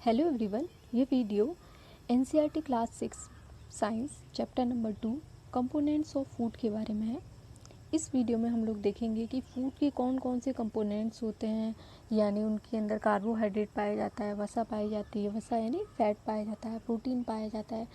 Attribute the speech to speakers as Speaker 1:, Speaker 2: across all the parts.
Speaker 1: Hello everyone, ये video NCERT class 6 science chapter number 2 components of food के बारे में है। इस वीडियो में हम लोग देखेंगे कि फूड के कौन कौन से कंपोनेंट्स होते हैं, यानी उनके अंदर कार्बोहाइड्रेट पाया जाता है, वसा पाई जाती है, वसा यानी फैट पाया जाता है, प्रोटीन पाया जाता है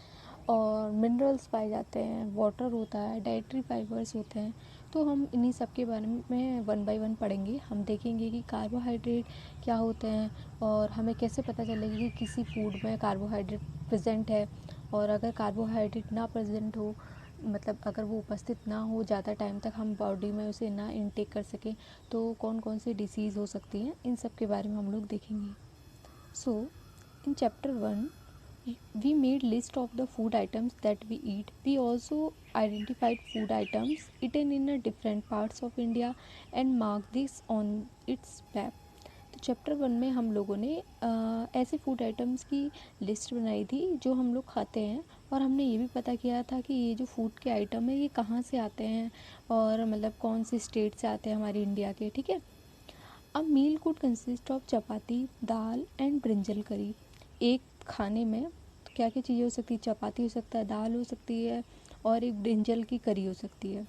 Speaker 1: और मिनरल्स पाए जाते हैं, वाटर होता है, डाइटरी फाइबर्स होते हैं। तो हम इन्हीं सब के बारे में वन बाय वन पढ़ेंगे। हम देखेंगे कि कार्बोहाइड्रेट क्या होते हैं और हमें कैसे पता चलेगा कि किसी फूड में कार्बोहाइड्रेट प्रेजेंट है, और अगर कार्बोहाइड्रेट ना प्रेजेंट हो, मतलब अगर वो उपस्थित ना हो, ज़्यादा टाइम तक हम बॉडी में उसे ना इनटेक कर सकें, तो कौन कौन सी डिसीज़ हो सकती हैं, इन सब के बारे में हम लोग देखेंगे। सो in chapter 1 we made list of the food items that we eat. We also identified food items eaten in a different parts of India and marked this on its map. तो चैप्टर 1 में हम लोगों ने ऐसे food items की list बनाई थी जो हम लोग खाते हैं, और हमने ये भी पता किया था कि ये जो फूड के आइटम है ये कहाँ से आते हैं और मतलब कौन से स्टेट से आते हैं हमारी इंडिया के। ठीक है। A meal could consist of chapati, dal and brinjal curry. एक खाने में क्या क्या चीज़ें हो सकती है? चपाती हो सकता है, दाल हो सकती है और एक ब्रिंजल की करी हो सकती है।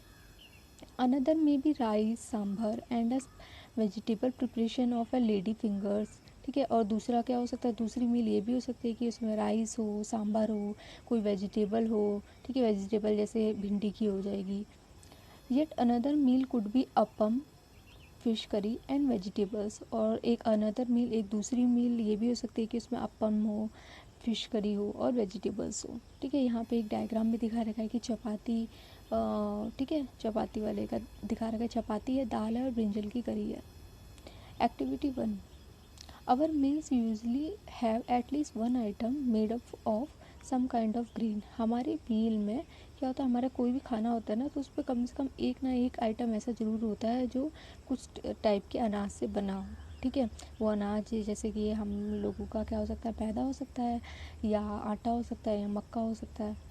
Speaker 1: Another may be rice, sambar and a vegetable preparation of a lady fingers. ठीक है। और दूसरा क्या हो सकता है? दूसरी मील ये भी हो सकती है कि उसमें राइस हो, सांभर हो, कोई वेजिटेबल हो। ठीक है। वेजिटेबल जैसे भिंडी की हो जाएगी। Yet another meal could be appam, fish curry and vegetables. और एक अनदर मील, एक दूसरी मील ये भी हो सकती है कि उसमें अपम हो, फिश करी हो और वेजिटेबल्स हो। ठीक है। यहाँ पे एक डायग्राम भी दिखा रखा है कि चपाती, ठीक है, चपाती वाले का दिखा रखा है, चपाती है, दाल है और ब्रिंजल की करी है। Activity 1, our meals usually have at least one item made up of some kind of green. हमारे मील में क्या होता है, हमारा कोई भी खाना होता है ना, तो उस पर कम से कम एक ना एक आइटम ऐसा ज़रूर होता है जो कुछ टाइप के अनाज से बना हो। ठीक है। वो अनाज जैसे कि हम लोगों का क्या हो सकता है, मैदा हो सकता है, या आटा हो सकता है, या मक्का हो सकता है।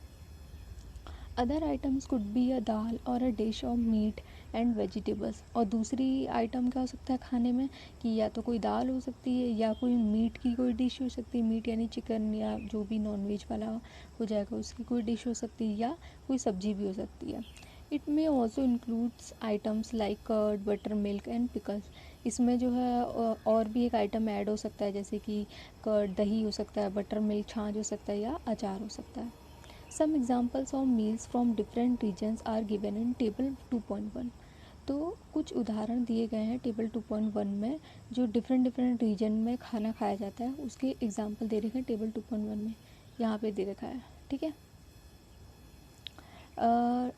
Speaker 1: Other items could be a dal और a dish of meat and vegetables. और दूसरी आइटम क्या हो सकता है खाने में, कि या तो कोई दाल हो सकती है या कोई मीट की कोई डिश हो सकती है, मीट यानी चिकन या जो भी नॉन वेज वाला हो जाएगा उसकी कोई डिश हो सकती है, या कोई सब्जी भी हो सकती है। It may also includes items like curd, butter milk and pickles. इसमें जो है और भी एक आइटम ऐड हो सकता है, जैसे कि कर्ड दही हो सकता है, बटर मिल्क छाछ हो सकता है, या अचार हो सकता है। Some examples of meals from different regions are given in table 2.1. तो कुछ उदाहरण दिए गए हैं टेबल 2.1 में, जो डिफरेंट डिफरेंट रीजन में खाना खाया जाता है उसके एग्जाम्पल दे रखे हैं टेबल 2.1 में, यहाँ पे दे रखा है। ठीक है।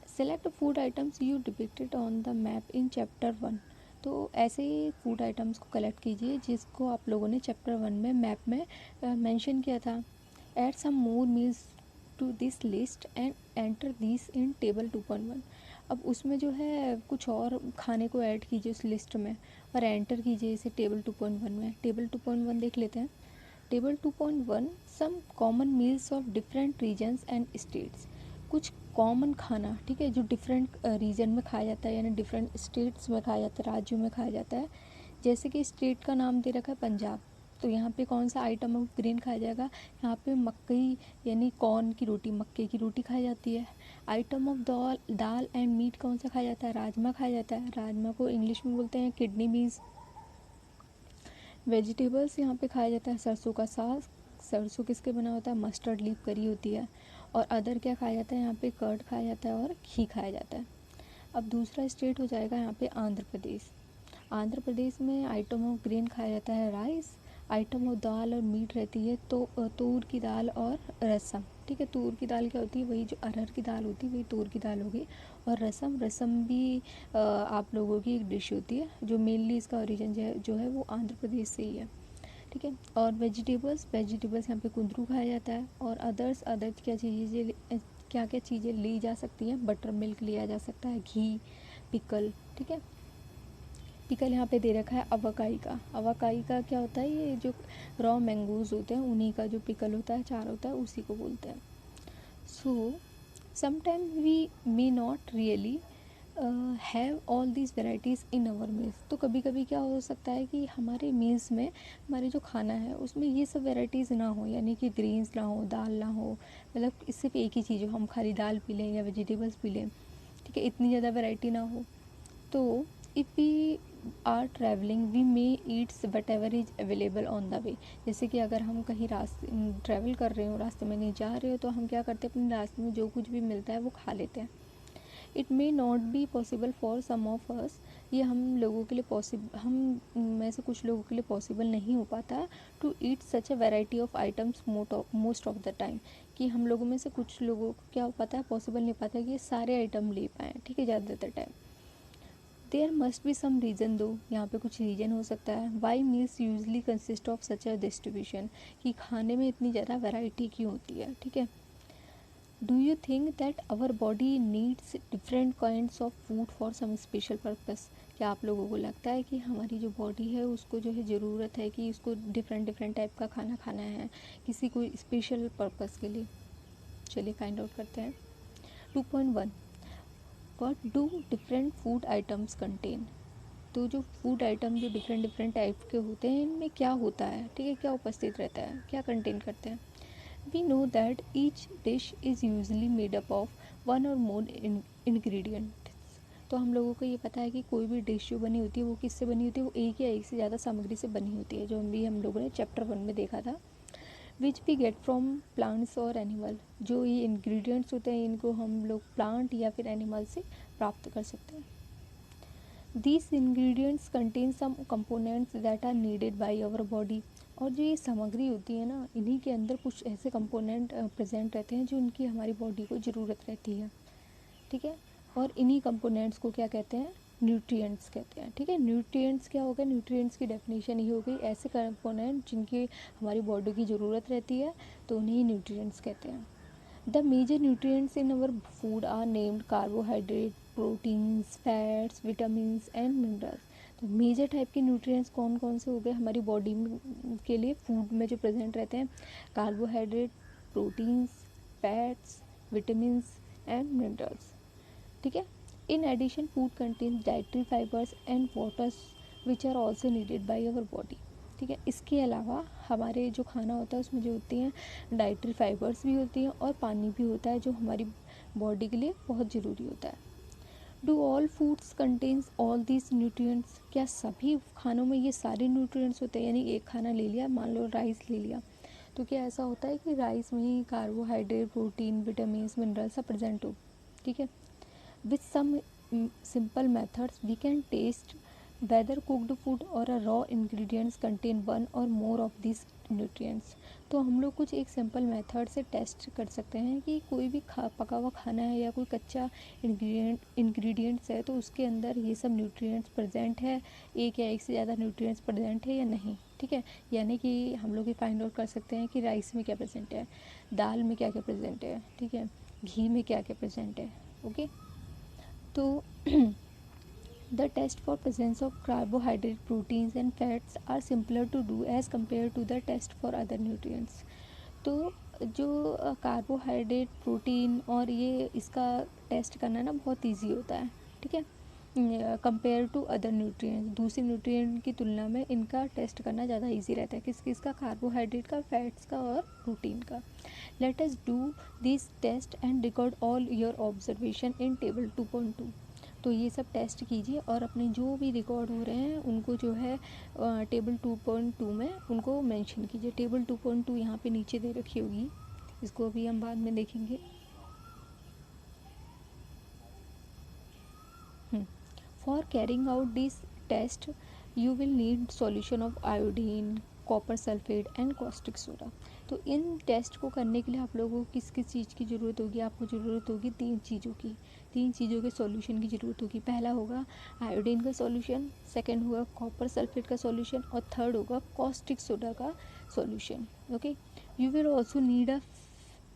Speaker 1: Select food items you depicted on the map in chapter 1। तो ऐसे ही फूड आइटम्स को कलेक्ट कीजिए जिसको आप लोगों ने चैप्टर 1 में मैप में मेंशन किया था। Add some more meals to this list and enter this in table 2.1। अब उसमें जो है कुछ और खाने को ऐड कीजिए उस लिस्ट में और एंटर कीजिए इसे टेबल 2.1 में। टेबल 2.1 देख लेते हैं। Table 2.1, some common meals of different regions and states. कुछ कॉमन खाना, ठीक है, जो डिफरेंट रीजन में खाया जाता है, यानी डिफरेंट स्टेट्स में खाया जाता है, राज्यों में खाया जाता है। जैसे कि स्टेट का नाम दे रखा है पंजाब, तो यहाँ पे कौन सा आइटम ऑफ ग्रेन खाया जाएगा? यहाँ पे मकई यानी कॉर्न की रोटी, मक्के की रोटी खाई जाती है। Item of dal, dal and meat कौन सा खाया जाता है? राजमा खाया जाता है। राजमा को इंग्लिश में बोलते हैं किडनी बीन्स। वेजिटेबल्स यहाँ पे खाया जाता है सरसों का साग। सरसों किसके बना होता है? मस्टर्ड लीफ करी होती है। और अदर क्या खाया जाता है? यहाँ पे कर्ड खाया जाता है और घी खाया जाता है। अब दूसरा स्टेट हो जाएगा यहाँ पे आंध्र प्रदेश। आंध्र प्रदेश में आइटम ऑफ ग्रेन खाया जाता है राइस। आइटम ऑफ दाल और मीट रहती है तो तूर की दाल और रसम। ठीक है। तूर की दाल क्या होती है? वही जो अरहर की दाल होती है वही तूर की दाल होगी। और रसम, रसम भी आप लोगों की एक डिश होती है जो मेनली इसका ओरिजिन जो है वो आंध्र प्रदेश से ही है। ठीक है। और वेजिटेबल्स, वेजिटेबल्स यहाँ पे कुंदरू खाया जाता है। और अदर्स, अदर्स क्या क्या चीज़ें ली जा सकती हैं? बटर मिल्क लिया जा सकता है, घी, पिकल। ठीक है। पिकल यहाँ पे दे रखा है अवाकाई का। अवाकाई का क्या होता है? ये जो रॉ मैंगोज होते हैं उन्हीं का जो पिकल होता है, चार होता है, उसी को बोलते हैं। So sometime we may not really have all these varieties in our meals. तो कभी कभी क्या हो सकता है कि हमारे मील्स में, हमारे जो खाना है उसमें ये सब वेराइटीज़ ना हो, यानी कि ग्रेन्स ना हो, दाल ना हो, मतलब सिर्फ एक ही चीज़ हो, हम खाली दाल पी लें या वेजिटेबल्स पी लें, ठीक है, इतनी ज़्यादा वैरायटी ना हो। तो if we are travelling we may eats whatever is available on the way. जैसे कि अगर हम कहीं रास्ते ट्रैवल कर रहे हो, रास्ते में नहीं जा रहे हो, तो हम क्या करते हैं, अपने रास्ते में जो कुछ भी मिलता है वो खा लेते हैं। It may not be possible for some of us, ये हम लोगों के लिए पॉसिबल, हम में से कुछ लोगों के लिए पॉसिबल नहीं हो पाता to eat such a variety of items most of the time, कि हम लोगों में से कुछ लोगों को क्या हो पाता है, पॉसिबल नहीं पाता कि ये सारे आइटम ले पाएँ, ठीक है, ज़्यादातर time. There must be some reason, दो यहाँ पे कुछ रीज़न हो सकता है, why meals usually consist of such a distribution, कि खाने में इतनी ज़्यादा वैरायटी क्यों होती है, ठीक है। Do you think that our body needs different kinds of food for some special purpose, क्या आप लोगों को लगता है कि हमारी जो बॉडी है उसको जो है ज़रूरत है कि उसको डिफरेंट डिफरेंट टाइप का खाना खाना है किसी कोई स्पेशल पर्पस के लिए? चलिए फाइंड आउट करते हैं। 2.1, what do different food items contain. तो जो फूड आइटम जो डिफरेंट डिफरेंट टाइप के होते हैं, इनमें क्या होता है, ठीक है, क्या उपस्थित रहता है, क्या कंटेन करते हैं। We know that each dish is usually made up of one or more ingredients. तो हम लोगों को ये पता है कि कोई भी डिश जो बनी होती है वो किससे बनी होती है, वो एक या एक से ज़्यादा सामग्री से बनी होती है, जो हम लोगों ने चैप्टर 1 में देखा था। Which we get from plants और एनिमल, जो ये इंग्रेडिएंट्स होते हैं इनको हम लोग प्लांट या फिर एनिमल से प्राप्त कर सकते हैं। These ingredients contain some components that are needed by our body। और जो ये सामग्री होती है ना, इन्हीं के अंदर कुछ ऐसे कंपोनेंट प्रेजेंट रहते हैं जो इनकी हमारी बॉडी को ज़रूरत रहती है, ठीक है। और इन्हीं कंपोनेंट्स को क्या कहते हैं, न्यूट्रिएंट्स कहते हैं, ठीक है। न्यूट्रिएंट्स क्या होगा, न्यूट्रिएंट्स की डेफिनेशन ये हो गई, ऐसे कंपोनेंट जिनकी हमारी बॉडी की ज़रूरत रहती है, तो उन्हें न्यूट्रिएंट्स कहते हैं। The major nutrients in our food are named carbohydrate, proteins, fats, vitamins and minerals। तो मेजर टाइप के न्यूट्रिएंट्स कौन कौन से हो गए हमारी बॉडी में के लिए फूड में जो प्रेजेंट रहते हैं, carbohydrate, proteins, fats, vitamins and minerals, ठीक है। In addition food contains dietary fibres and waters which are also needed by our body, ठीक है। इसके अलावा हमारे जो खाना होता है उसमें जो होती हैं डाइटरी फाइबर्स भी होती हैं और पानी भी होता है, जो हमारी बॉडी के लिए बहुत ज़रूरी होता है। Do all foods contains all these nutrients, क्या सभी खानों में ये सारे न्यूट्रिएंट्स होते हैं, यानी एक खाना ले लिया, मान लो राइस ले लिया, तो क्या ऐसा होता है कि राइस में ही कार्बोहाइड्रेट, प्रोटीन, विटामिन, मिनरल सब प्रेजेंट हो, ठीक है। With some simple methods we can test whether cooked food or a raw ingredients contain one or more of these nutrients। तो हम लोग कुछ एक सिंपल मेथड से टेस्ट कर सकते हैं कि कोई भी पका हुआ खाना है या कोई कच्चा इंग्रेडिएंट्स है, तो उसके अंदर ये सब न्यूट्रिएंट्स प्रेजेंट है, एक या एक से ज़्यादा न्यूट्रिएंट्स प्रेजेंट है या नहीं, ठीक है। यानी कि हम लोग ये फाइंड आउट कर सकते हैं कि राइस में क्या प्रेजेंट है, दाल में क्या क्या प्रेजेंट है, ठीक है, घी में क्या क्या प्रेजेंट है, ओके। तो The test for presence of carbohydrate, proteins and fats are simpler to do as compared to the test for other nutrients। तो जो कार्बोहाइड्रेट, प्रोटीन और ये इसका टेस्ट करना ना बहुत इजी होता है, ठीक है, कंपेयर टू अदर न्यूट्रिएंट्स। दूसरे न्यूट्रिएंट की तुलना में इनका टेस्ट करना ज़्यादा इजी रहता है, किसका, कार्बोहाइड्रेट का, फैट्स का और प्रोटीन का। Let us do this test and record all your observation in table 2.2। तो ये सब टेस्ट कीजिए और अपने जो भी रिकॉर्ड हो रहे हैं उनको जो है टेबल 2.2 में उनको मेंशन कीजिए। टेबल 2.2 यहाँ पे नीचे दे रखी होगी, इसको अभी हम बाद में देखेंगे। For carrying out this test you will need solution of iodine, copper sulphate and caustic soda. तो इन टेस्ट को करने के लिए आप लोगों को किस किस चीज़ की ज़रूरत होगी, आपको ज़रूरत होगी तीन चीज़ों के सॉल्यूशन की ज़रूरत होगी। पहला होगा आयोडीन का सॉल्यूशन, सेकंड होगा कॉपर सल्फेट का सॉल्यूशन और थर्ड होगा कॉस्टिक सोडा का solution, okay. You will also need a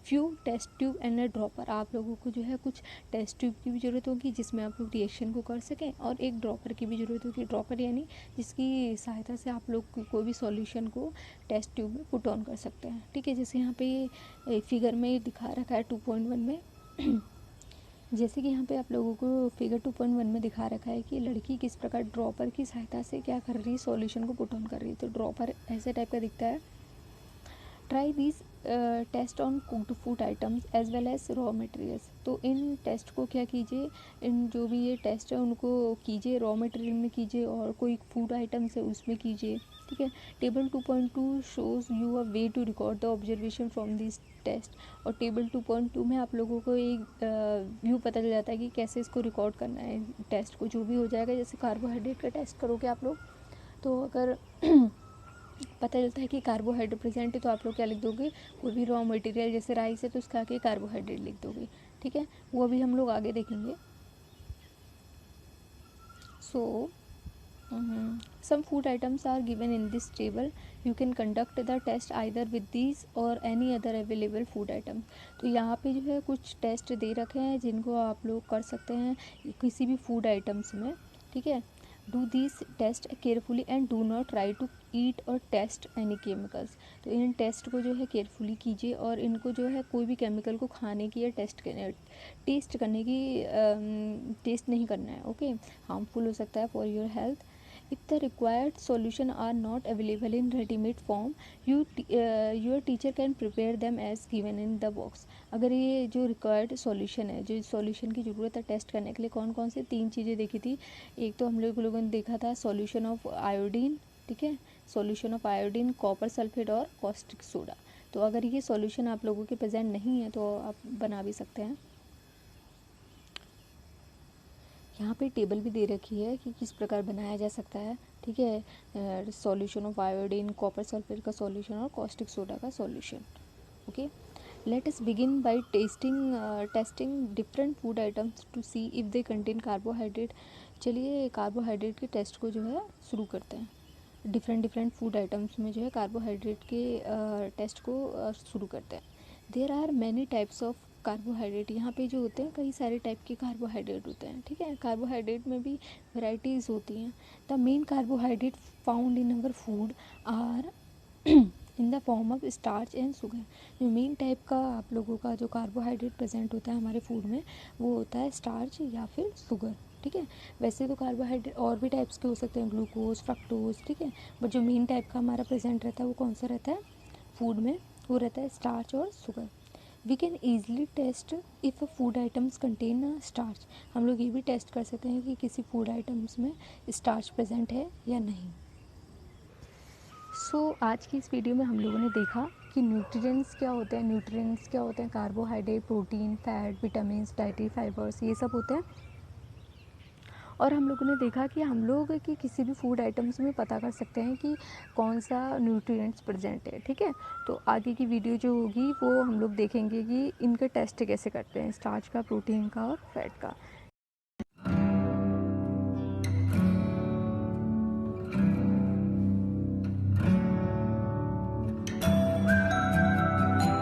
Speaker 1: few test tube and a dropper. आप लोगों को जो है कुछ टेस्ट ट्यूब की भी ज़रूरत होगी जिसमें आप लोग रिएक्शन को कर सकें, और एक ड्रॉपर की भी ज़रूरत होगी। ड्रॉपर यानी जिसकी सहायता से आप लोग कोई भी सॉल्यूशन को टेस्ट ट्यूब में पुट ऑन कर सकते हैं, ठीक है। जैसे यहाँ पे ये फिगर में दिखा रखा है 2.1 में जैसे कि यहाँ पे आप लोगों को फिगर 2.1 में दिखा रखा है कि लड़की किस प्रकार ड्रॉपर की सहायता से क्या कर रही है, सॉल्यूशन को पुट ऑन कर रही है। तो ड्रॉपर ऐसे टाइप का दिखता है। Try these test on cooked food items as well as raw materials. तो इन टेस्ट को क्या कीजिए, इन जो भी ये टेस्ट है उनको कीजिए, रॉ मटेरियल में कीजिए और कोई फूड आइटम्स है उसमें कीजिए। ठीक है। Table 2.2 shows you a way to record the observation from this test. और टेबल 2.2 में आप लोगों को एक व्यू पता चल जाता है कि कैसे इसको रिकॉर्ड करना है, टेस्ट को जो भी हो जाएगा। जैसे कार्बोहाइड्रेट का टेस्ट करोगे आप लोग, तो अगर पता चलता है कि कार्बोहाइड्रेट प्रेजेंट है तो आप लोग क्या लिख दोगे, कोई भी रॉ मटेरियल जैसे राइस है तो उसका आगे कार्बोहाइड्रेट लिख दोगे। ठीक है, वो अभी हम लोग आगे देखेंगे। सो some food items are given in this table. You can conduct the test either with these or any other available food item. तो यहाँ पे जो है कुछ टेस्ट दे रखे हैं जिनको आप लोग कर सकते हैं किसी भी फूड आइटम्स में। ठीक है। Do this test carefully and do not try to eat or taste any chemicals. तो इन टेस्ट को जो है केयरफुली कीजिए और इनको जो है कोई भी केमिकल को खाने की या टेस्ट करने की टेस्ट नहीं करना है। ओके, हार्मफुल हो सकता है for your health. If the required solution are not available in ready-made form, your teacher can prepare them as given in the box. अगर ये जो required solution है, जो solution की ज़रूरत है टेस्ट करने के लिए, कौन कौन से 3 चीज़ें देखी थी। एक तो हम लोगों ने देखा था solution of iodine, ठीक है, solution of iodine, copper sulphate और कॉस्टिक सोडा। तो अगर ये solution आप लोगों के प्रेजेंट नहीं है तो आप बना भी सकते हैं। यहाँ पे टेबल भी दे रखी है कि किस प्रकार बनाया जा सकता है। ठीक है, solution of iodine, copper sulphate का सॉल्यूशन और कॉस्टिक सोडा का solution. Okay, let us begin by testing different food items to see if they contain carbohydrate. चलिए कार्बोहाइड्रेट के टेस्ट को जो है शुरू करते हैं। डिफरेंट फूड आइटम्स में जो है कार्बोहाइड्रेट के टेस्ट को शुरू करते हैं। There are many types of carbohydrate. यहाँ पे जो होते हैं कई सारे टाइप के कार्बोहाइड्रेट होते हैं। ठीक है, कार्बोहाइड्रेट में भी वैराइटीज़ होती हैं। The main carbohydrate found in our food are in the form of starch and sugar. जो मेन टाइप का आप लोगों का जो कार्बोहाइड्रेट प्रेजेंट होता है हमारे फूड में, वो होता है स्टार्च या फिर शुगर। ठीक है, वैसे तो कार्बोहाइड्रेट और भी टाइप्स के हो सकते हैं, ग्लूकोज, फ्रक्टोज। ठीक है, बट जो मेन टाइप का हमारा प्रेजेंट रहता है वो कौन सा रहता है फूड में, वो रहता है स्टार्च और sugar. We can easily test if food items contain starch. हम लोग ये भी टेस्ट कर सकते हैं कि किसी फूड आइटम्स में स्टार्च प्रेजेंट है या नहीं। आज की इस वीडियो में हम लोगों ने देखा कि न्यूट्रिएंट्स क्या होते हैं, carbohydrate, protein, fat, vitamins, dietary fibres, ये सब होते हैं। और हम लोगों ने देखा कि हम लोग कि किसी भी फूड आइटम्स में पता कर सकते हैं कि कौन सा न्यूट्रिएंट्स प्रेजेंट है। ठीक है, तो आगे की वीडियो जो होगी वो हम लोग देखेंगे कि इनका टेस्ट कैसे करते हैं, स्टार्च का, प्रोटीन का और फैट का।